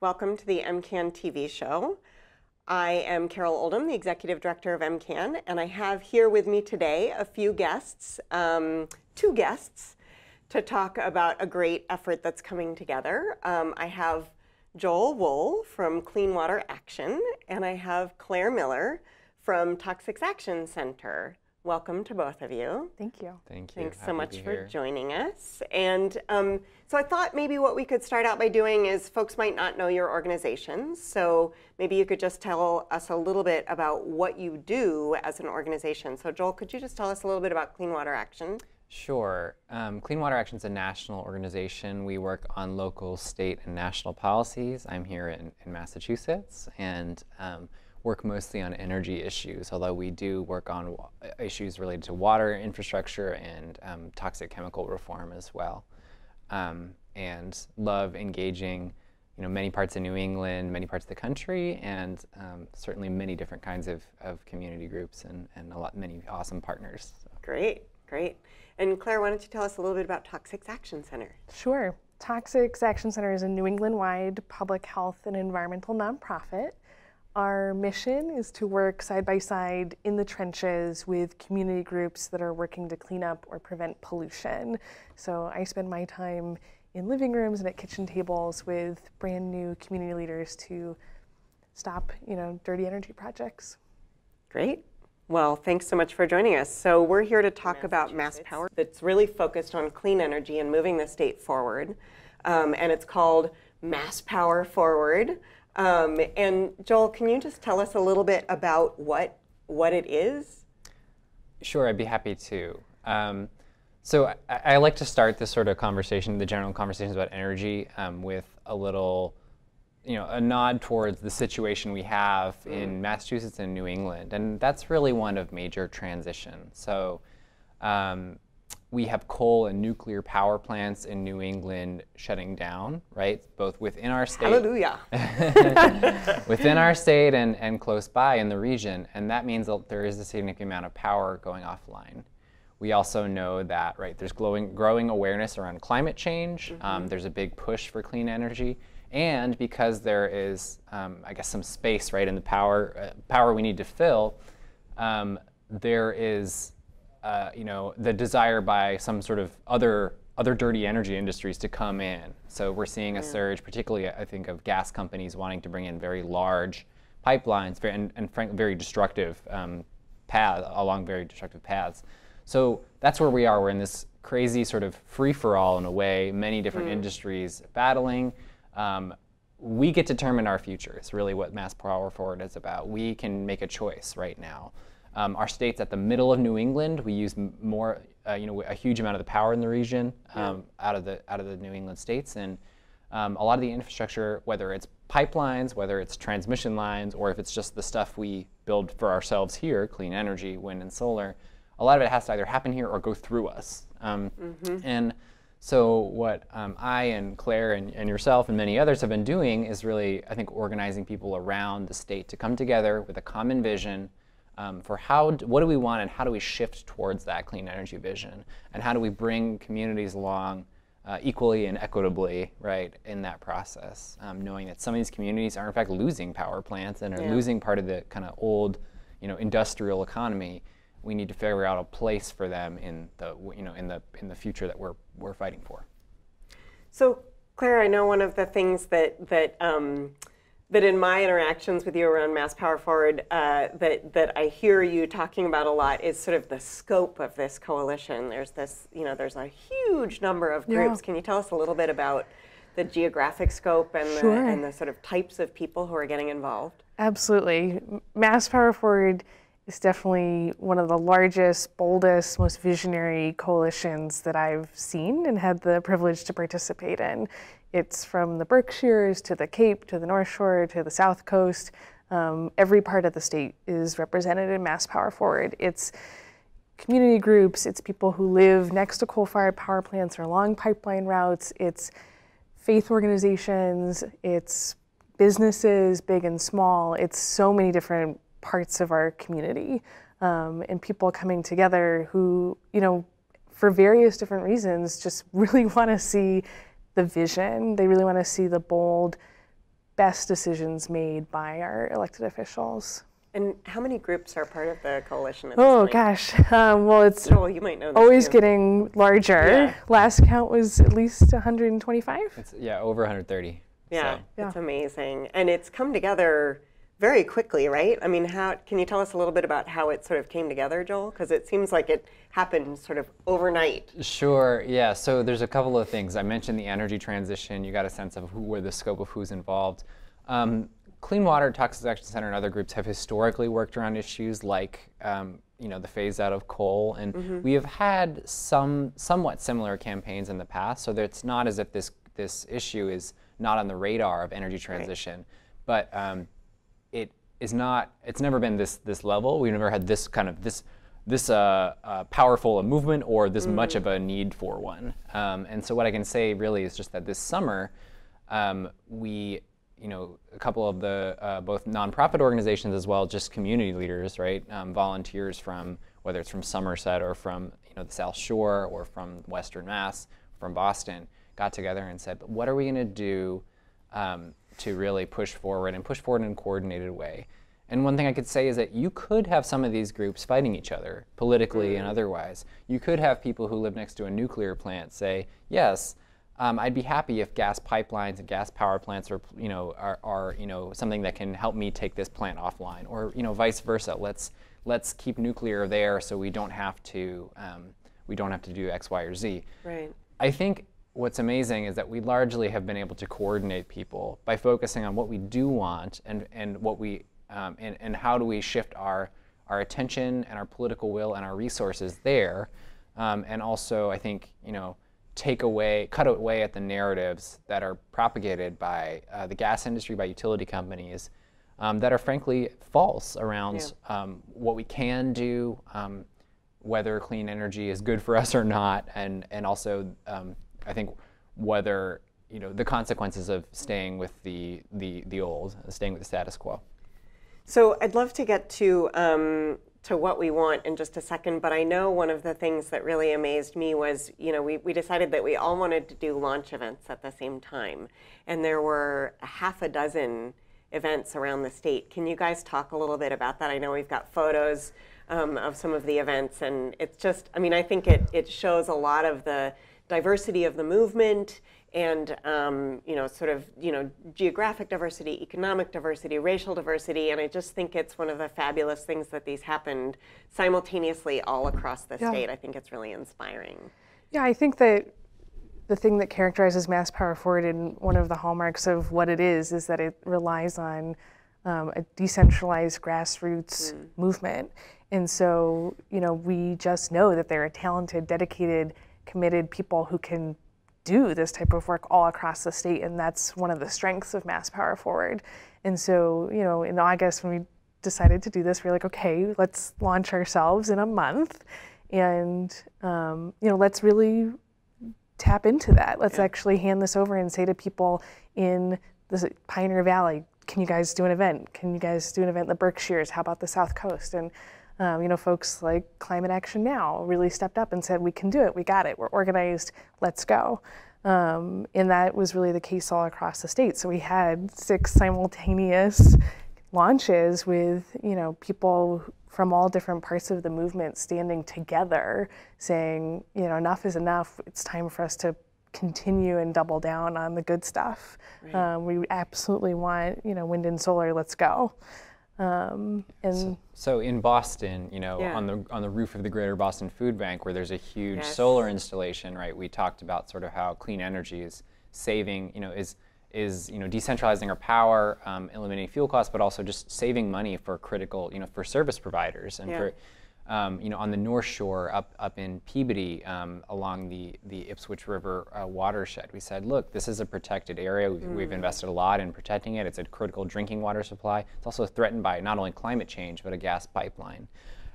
Welcome to the MCAN TV show. I am Carol Oldham, the Executive Director of MCAN, and I have here with me today a few guests, two guests, to talk about a great effort that's coming together. I have Joel Wohl from Clean Water Action, and I have Claire Miller from Toxics Action Center. Welcome to both of you. Thank you. Thank you. Thanks Happy so much to be for here. joining us. And so I thought maybe what we could start out by doing is folks might not know your organizations. So maybe you could just tell us a little bit about what you do as an organization. So Joel, could you just tell us a little bit about Clean Water Action? Sure. Clean Water Action is a national organization. We work on local, state, and national policies. I'm here in Massachusetts and work mostly on energy issues, although we do work on issues related to water infrastructure and toxic chemical reform as well. And love engaging many parts of New England, many parts of the country, and certainly many different kinds of community groups and many awesome partners. So. Great, great. And Claire, why don't you tell us a little bit about Toxics Action Center? Sure. Toxics Action Center is a New England-wide public health and environmental nonprofit. Our mission is to work side by side in the trenches with community groups that are working to clean up or prevent pollution. So I spend my time in living rooms and at kitchen tables with brand new community leaders to stop, dirty energy projects. Great. Well, thanks so much for joining us. So we're here to talk about MassPower that's really focused on clean energy and moving the state forward. And it's called MassPower Forward. And Joel, can you just tell us a little bit about what it is? Sure, I'd be happy to. So I like to start this sort of conversation, the general conversations about energy, with a little, a nod towards the situation we have in Massachusetts and New England, and that's really one of major transition. So we have coal and nuclear power plants in New England shutting down, right? Both within our state, Hallelujah. within our state and close by in the region, and that means that there is a significant amount of power going offline. We also know that, right, there's growing awareness around climate change. There's a big push for clean energy, and because there is, I guess, some space, right, in the power we need to fill, there is the desire by some sort of other dirty energy industries to come in. So we're seeing a surge, particularly I think of gas companies wanting to bring in very large pipelines and frankly very destructive along very destructive paths. So that's where we are. We're in this crazy sort of free-for-all in a way, many different industries battling. We get to determine our future. It's really what MassPower Forward is about. We can make a choice right now. Our state's at the middle of New England. We use more, a huge amount of the power in the region out of the New England states, and a lot of the infrastructure, whether it's pipelines, whether it's transmission lines, or if it's just the stuff we build for ourselves here, clean energy, wind and solar, a lot of it has to either happen here or go through us. And so what I and Claire and yourself and many others have been doing is really, I think, organizing people around the state to come together with a common vision for what do we want and how do we shift towards that clean energy vision, and how do we bring communities along equally and equitably, right, in that process, knowing that some of these communities are in fact losing power plants and are losing part of the kind of old, industrial economy. We need to figure out a place for them in the, in the future that we're fighting for. So Claire, I know one of the things that in my interactions with you around MassPower Forward that I hear you talking about a lot is sort of the scope of this coalition. There's this, there's a huge number of groups. Can you tell us a little bit about the geographic scope and the sort of types of people who are getting involved? Absolutely. MassPower Forward is definitely one of the largest, boldest, most visionary coalitions that I've seen and had the privilege to participate in. It's from the Berkshires to the Cape to the North Shore to the South Coast. Every part of the state is represented in MassPower Forward. It's community groups, it's people who live next to coal-fired power plants or along pipeline routes, it's faith organizations, it's businesses, big and small. It's so many different parts of our community, and people coming together who, for various different reasons, just really want to see the vision. They really want to see the bold best decisions made by our elected officials. And how many groups are part of the coalition at Oh this point? gosh, well, it's Joel, you might know this always too. getting larger. Yeah. Last count was at least 125. It's, yeah, over 130. Yeah, So. it's amazing. And it's come together very quickly, right? I mean, can you tell us a little bit about how it sort of came together, Joel? Because it seems like it happened sort of overnight. Sure, yeah. So there's a couple of things. I mentioned the energy transition. You got a sense of where the scope of who's involved. Clean Water, Toxics Action Center, and other groups have historically worked around issues like the phase out of coal, and we have had somewhat similar campaigns in the past. So that it's not as if this issue is not on the radar of energy transition, but it's never been this level. We've never had this kind of this powerful a movement or this much of a need for one. And so what I can say really is just that this summer, a couple of the both nonprofit organizations as well, just community leaders, right? Volunteers from, whether it's from Somerset or from the South Shore or from Western Mass, from Boston, got together and said, what are we going to do to really push forward in a coordinated way? And one thing I could say is that you could have some of these groups fighting each other politically and otherwise. You could have people who live next to a nuclear plant say, yes, I'd be happy if gas pipelines and gas power plants are something that can help me take this plant offline, or vice versa. Let's keep nuclear there so we don't have to do X, Y, or Z. Right. I think what's amazing is that we largely have been able to coordinate people by focusing on what we do want and what we and how do we shift our attention and our political will and our resources there, and also I think cut away at the narratives that are propagated by the gas industry, by utility companies, that are frankly false around what we can do, whether clean energy is good for us or not, and also I think whether the consequences of staying with the old, staying with the status quo. So I'd love to get to what we want in just a second, but I know one of the things that really amazed me was, we decided that we all wanted to do launch events at the same time, and there were a half a dozen events around the state. Can you guys talk a little bit about that? I know we've got photos of some of the events, and it's just, I think it shows a lot of the diversity of the movement and geographic diversity, economic diversity, racial diversity, and I just think it's one of the fabulous things that these happened simultaneously all across the state. I think it's really inspiring. Yeah, I think that the thing that characterizes Mass Power Forward and one of the hallmarks of what it is that it relies on a decentralized grassroots movement. And so, we just know that there are talented, dedicated, committed people who can do this type of work all across the state, and that's one of the strengths of Mass Power Forward. And so, in August when we decided to do this, we're like, okay, let's launch ourselves in a month, and let's really tap into that. Let's actually hand this over and say to people in the Pioneer Valley, can you guys do an event? Can you guys do an event in the Berkshires? How about the South Coast? And folks like Climate Action Now really stepped up and said, we can do it, we got it, we're organized, let's go. And that was really the case all across the state. So we had 6 simultaneous launches with, people from all different parts of the movement standing together saying, enough is enough, it's time for us to continue and double down on the good stuff. Right. We absolutely want, wind and solar, let's go. So in Boston, on the roof of the Greater Boston Food Bank, where there's a huge solar installation, right? We talked about sort of how clean energy is saving, is decentralizing our power, eliminating fuel costs, but also just saving money for critical, for service providers and for, on the North Shore up in Peabody, along the Ipswich River watershed. We said, look, this is a protected area. We've invested a lot in protecting it. It's a critical drinking water supply. It's also threatened by not only climate change, but a gas pipeline.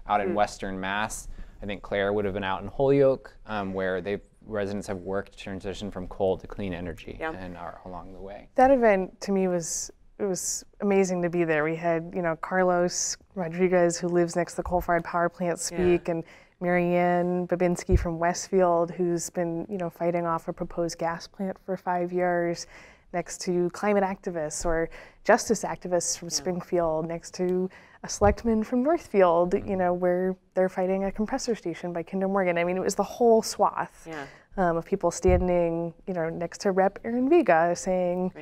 Out in Western Mass, I think Claire would have been out in Holyoke, where residents have worked to transition from coal to clean energy and are along the way. That event to me it was amazing to be there. We had, Carlos Rodriguez, who lives next to the coal-fired power plant, speak, and Marianne Babinski from Westfield, who's been, fighting off a proposed gas plant for 5 years. next to climate activists or justice activists from Springfield, next to a selectman from Northfield, where they're fighting a compressor station by Kinder Morgan. I mean, it was the whole swath of people standing, next to Rep. Aaron Vega saying,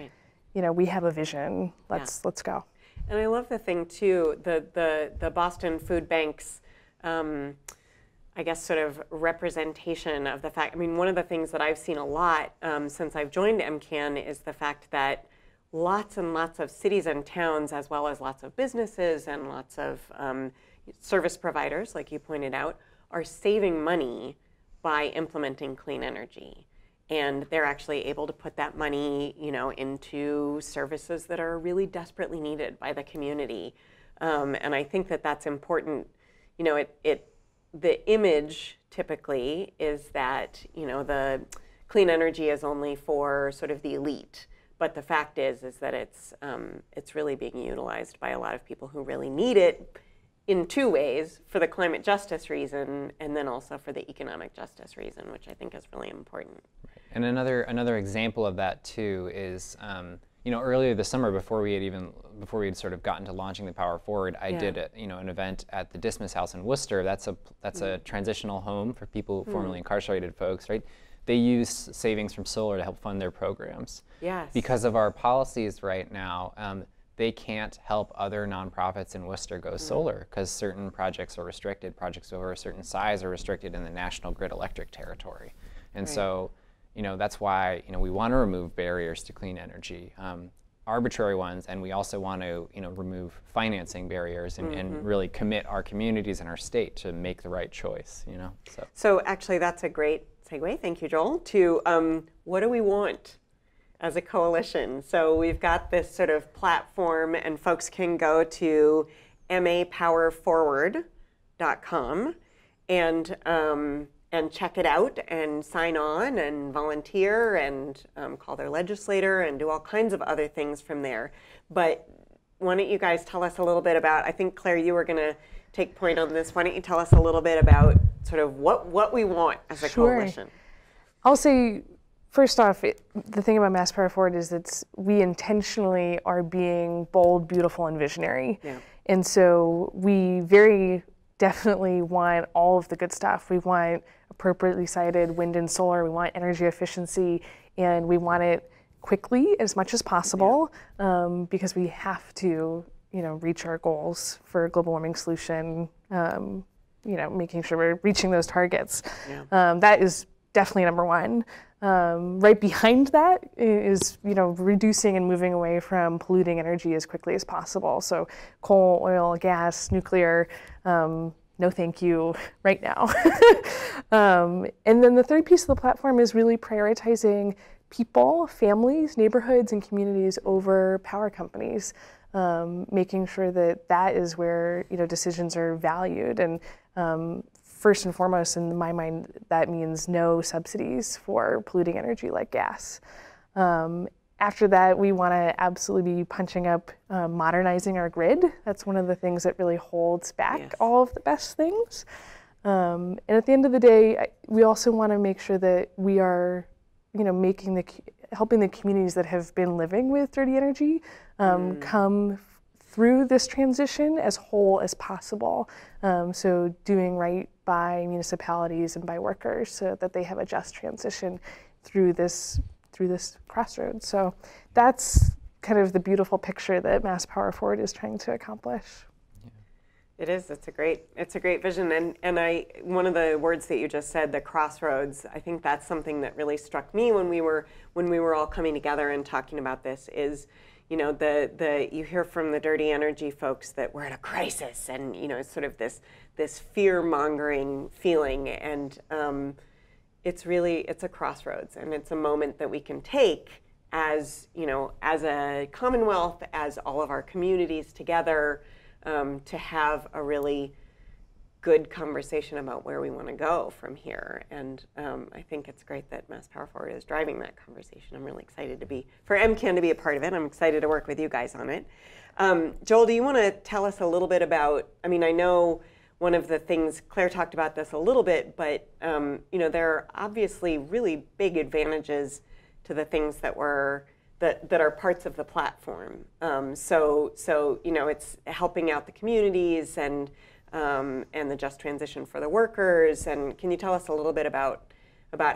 we have a vision, let's go. And I love the thing too, the Boston Food Bank's, I guess, sort of representation of the fact, I mean, one of the things that I've seen a lot since I've joined MCAN is the fact that lots and lots of cities and towns, as well as lots of businesses and lots of service providers, like you pointed out, are saving money by implementing clean energy. And they're actually able to put that money, into services that are really desperately needed by the community. And I think that that's important. The image typically is that, the clean energy is only for sort of the elite. But the fact is that it's really being utilized by a lot of people who really need it in two ways, for the climate justice reason and then also for the economic justice reason, which I think is really important. And another example of that too is, earlier this summer, before we had sort of gotten to launching the Power Forward, I did an event at the Dismas House in Worcester. That's a transitional home for people formerly incarcerated folks, right? They use savings from solar to help fund their programs. Yes. Because of our policies right now, they can't help other nonprofits in Worcester go solar because certain projects are restricted. Projects over a certain size are restricted in the National Grid electric territory. And so, that's why, we want to remove barriers to clean energy, arbitrary ones, and we also want to, remove financing barriers and really commit our communities and our state to make the right choice, So actually, that's a great segue, thank you, Joel, to what do we want as a coalition? So we've got this sort of platform, and folks can go to mapowerforward.com and check it out and sign on and volunteer and call their legislator and do all kinds of other things from there. But why don't you guys tell us a little bit about, I think, Claire, you were going to take point on this. Why don't you tell us a little bit about sort of what we want as a coalition? I'll say, first off, the thing about Mass Power Forward is that we intentionally are being bold, beautiful, and visionary. Yeah. And so we very definitely want all of the good stuff. We want appropriately sited wind and solar. We want energy efficiency, and we want it quickly as much as possible because we have to, reach our goals for a global warming solution. Making sure we're reaching those targets. Yeah. That is definitely number one. Right behind that is, reducing and moving away from polluting energy as quickly as possible. So coal, oil, gas, nuclear, no thank you right now. And then the third piece of the platform is really prioritizing people, families, neighborhoods, and communities over power companies, making sure that is where, decisions are valued. And first and foremost, in my mind, that means no subsidies for polluting energy like gas. After that, we want to absolutely be punching up modernizing our grid. That's one of the things that really holds back all of the best things. And at the end of the day, we also want to make sure that we are, helping the communities that have been living with dirty energy come through this transition as whole as possible. So doing right by municipalities and by workers so that they have a just transition through this crossroads. So that's kind of the beautiful picture that Mass Power Forward is trying to accomplish. It is. It's a great vision. And one of the words that you just said, the crossroads, I think that's something that really struck me when we were all coming together and talking about this is, you hear from the dirty energy folks that we're at a crisis and, it's sort of this fear-mongering feeling. And it's a crossroads, and it's a moment that we can take as, as a Commonwealth, as all of our communities together, to have a really good conversation about where we want to go from here. And I think it's great that Mass Power Forward is driving that conversation. I'm really excited for MCAN to be a part of it. I'm excited to work with you guys on it. Joel, do you want to tell us a little bit about, I know one of the things, Claire talked about this a little bit, but there are obviously really big advantages to the things that that are parts of the platform. So you know, it's helping out the communities and the just transition for the workers. And can you tell us a little bit about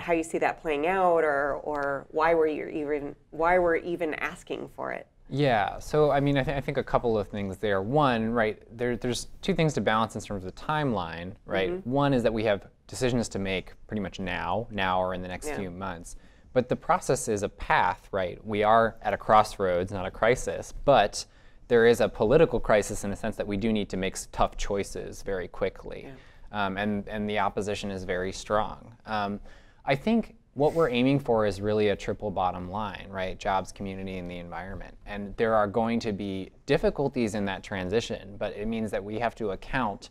how you see that playing out, or why we're even asking for it? Yeah, so I mean, I think a couple of things there. One, right, there's two things to balance in terms of the timeline, right? Mm-hmm. One is that we have decisions to make pretty much now or in the next few months. But the process is a path, right? We are at a crossroads, not a crisis, but there is a political crisis in the sense that we do need to make tough choices very quickly. Yeah. And the opposition is very strong. I think what we're aiming for is really a triple bottom line, right? Jobs, community, and the environment. And there are going to be difficulties in that transition, but it means that we have to account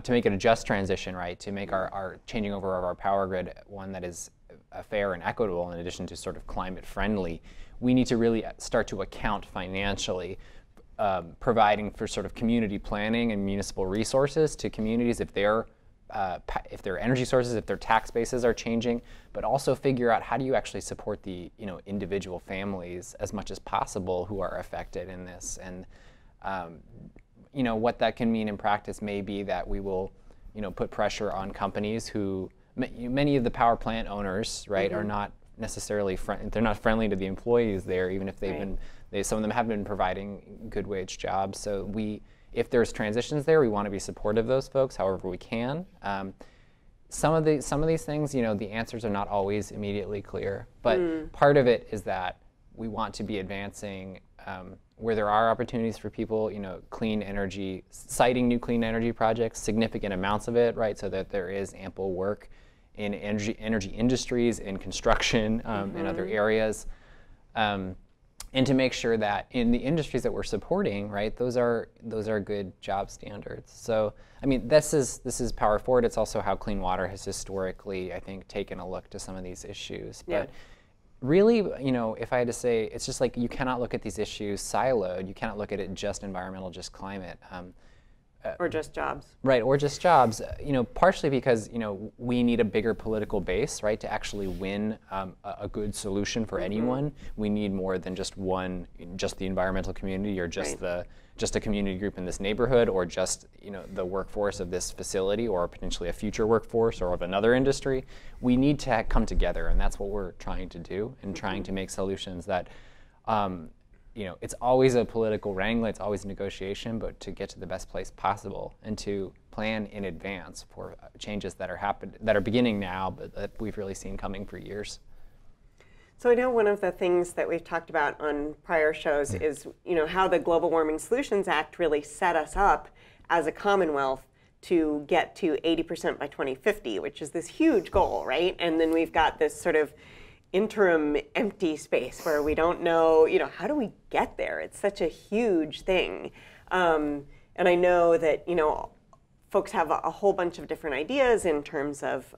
to make it a just transition, right? To make our changing over of our power grid one that is fair and equitable, in addition to sort of climate friendly. We need to really start to account financially, providing for sort of community planning and municipal resources to communities if their energy sources, if their tax bases are changing, but also figure out how do you actually support the individual families as much as possible who are affected in this. And what that can mean in practice may be that we will put pressure on companies who, many of the power plant owners, right, are not necessarily they're not friendly to the employees there, even if some of them have been providing good wage jobs. So if there's transitions there, we want to be supportive of those folks however we can. Some of these things, the answers are not always immediately clear, but part of it is that we want to be advancing where there are opportunities for people, clean energy, citing new clean energy projects, significant amounts of it, right, so that there is ample work in energy industries, in construction, in other areas. And to make sure that in the industries that we're supporting, right, those are good job standards. So, I mean, this is Power Forward. It's also how Clean Water has historically, I think, taken a look to some of these issues. Yeah. But really, if I had to say, it's just like you cannot look at these issues siloed. You cannot look at it just environmental, just climate. Or just jobs. Right, or just jobs, partially because, we need a bigger political base, right, to actually win a good solution for anyone. We need more than just the environmental community, or just a community group in this neighborhood, or just, the workforce of this facility, or potentially a future workforce or of another industry. We need to come together, and that's what we're trying to do, and trying to make solutions that it's always a political wrangle, it's always a negotiation, but to get to the best place possible and to plan in advance for changes that are beginning now, but that we've really seen coming for years. So I know one of the things that we've talked about on prior shows is, how the Global Warming Solutions Act really set us up as a Commonwealth to get to 80% by 2050, which is this huge goal, right? And then we've got this sort of interim empty space where we don't know, how do we get there? It's such a huge thing. And I know that, folks have a whole bunch of different ideas in terms of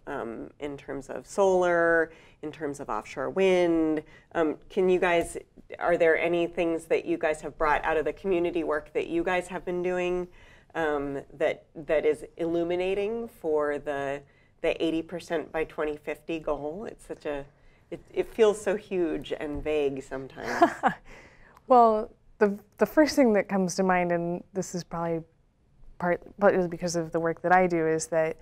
solar, in terms of offshore wind. Are there any things that you guys have brought out of the community work that you guys have been doing that is illuminating for the 80% by 2050 goal? It's such it feels so huge and vague sometimes. Well, the first thing that comes to mind, and this is probably partly because of the work that I do, is that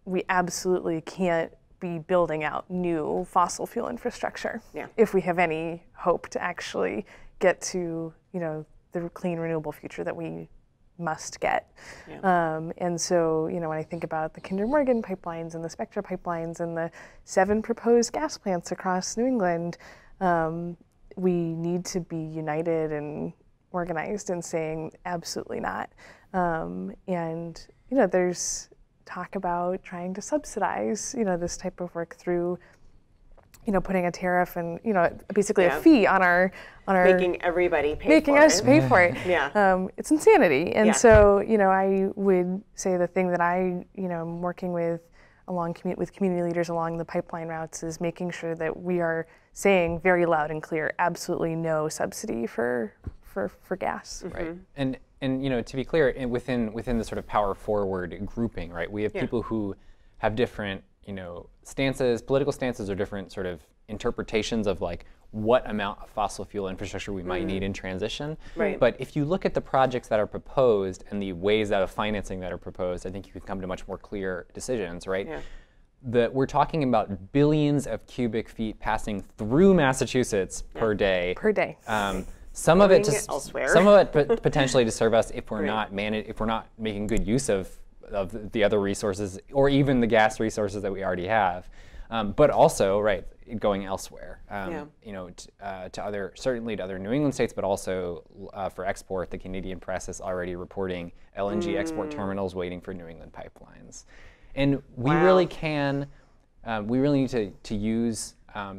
we absolutely can't be building out new fossil fuel infrastructure if we have any hope to actually get to the clean, renewable future that we must get. And so, when I think about the Kinder Morgan pipelines and the Spectra pipelines and the 7 proposed gas plants across New England, we need to be united and organized in saying absolutely not. And, there's talk about trying to subsidize, this type of work through putting a tariff and, basically a fee on our making everybody pay making for us it. pay for it. It's insanity. And so, I would say the thing that I, am working with with community leaders along the pipeline routes is making sure that we are saying very loud and clear, absolutely no subsidy for gas. Right. And to be clear, within the sort of Power Forward grouping, right, we have people who have different, stances, political stances, or different sort of interpretations of like what amount of fossil fuel infrastructure we might need in transition. Right. But if you look at the projects that are proposed and the ways of financing that are proposed, I think you can come to much more clear decisions, right? Yeah. We're talking about billions of cubic feet passing through Massachusetts per day. Per day. Some of it elsewhere. some of it potentially to serve us if we're not making good use of the other resources or even the gas resources that we already have, but also going elsewhere. You know, certainly to other New England states, but also for export. The Canadian press is already reporting LNG export terminals waiting for New England pipelines, and we really can. We really need to use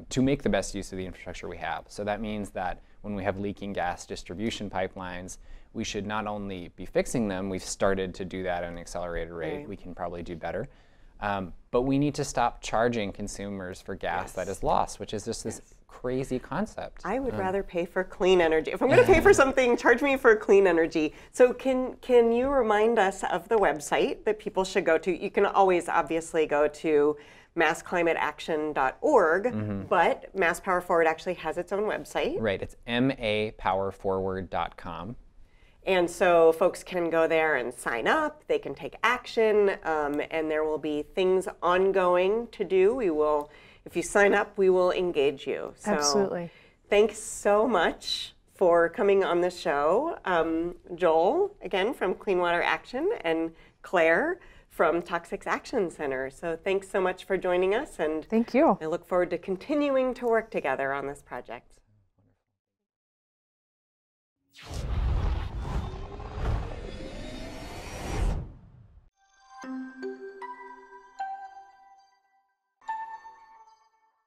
to make the best use of the infrastructure we have. So that means that when we have leaking gas distribution pipelines, we should not only be fixing them, we've started to do that at an accelerated rate. Right. We can probably do better. But we need to stop charging consumers for gas that is lost, which is just this crazy concept. I would rather pay for clean energy. If I'm going to pay for something, charge me for clean energy. So can you remind us of the website that people should go to? You can always obviously go to massclimateaction.org, but Mass Power Forward actually has its own website. Right, it's mapowerforward.com. And so folks can go there and sign up, they can take action, and there will be things ongoing to do. If you sign up, we will engage you. So Absolutely. Thanks so much for coming on the show. Joel, again, from Clean Water Action, and Claire from Toxics Action Center. So thanks so much for joining us, and Thank you. I look forward to continuing to work together on this project.